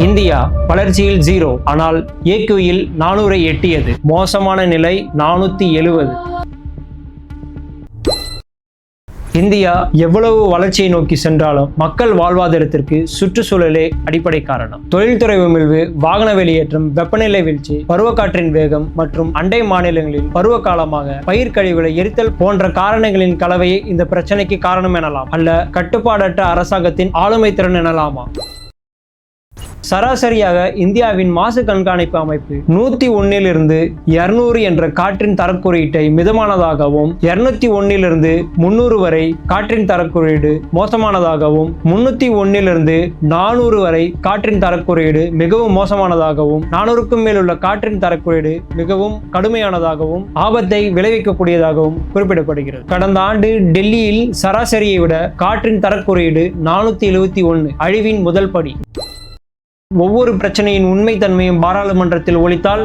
India வளர்ச்சியில் 0, ஆனால் ஏக்யூயில் 400-ஐ எட்டியது. மோசமான நிலை 470. இந்தியா எவ்வளவு வளர்ச்சியை நோக்கி சென்றாலும் மக்கள் வாழ்வாதாரத்திற்கு சுற்றுச்சூழலே அடிப்படை காரணம். தொழில்துறை உமிழ்வு, வாகன வெளியேற்றம், வெப்பநிலை வீழ்ச்சி, பருவக்காற்றின் வேகம் மற்றும் அண்டை மாநிலங்களில் பருவ காலமாக பயிர் கழிவுகளை எரித்தல் போன்ற காரணங்களின் கலவையை இந்த பிரச்சனைக்கு காரணம் எனலாம், அல்ல கட்டுப்பாடற்ற அரசாங்கத்தின் ஆளுமை திறன் எனலாமா? சராசரியாக இந்தியாவின் மாசு கண்காணிப்பு அமைப்பு 101 200 என்ற காற்றின் தரக்குறியீட்டை மிதமானதாகவும், 201 300 வரை காற்றின் தரக்குறியீடு மோசமானதாகவும், 301 400 வரை காற்றின் தரக்குறியீடு மிகவும் மோசமானதாகவும், 400க்கும் மேல் உள்ள காற்றின் தரக்குறியீடு மிகவும் கடுமையானதாகவும் ஆபத்தை விளைவிக்கக்கூடியதாகவும் குறிப்பிடப்படுகிறது. கடந்த ஆண்டு டெல்லியில் சராசரியை விட காற்றின் தரக்குறியீடு 471, அழிவின் முதல் படி. ஒவ்வொரு பிரச்சனையின் உண்மைத்தன்மையும் பாராளுமன்றத்தில் ஒலித்தால்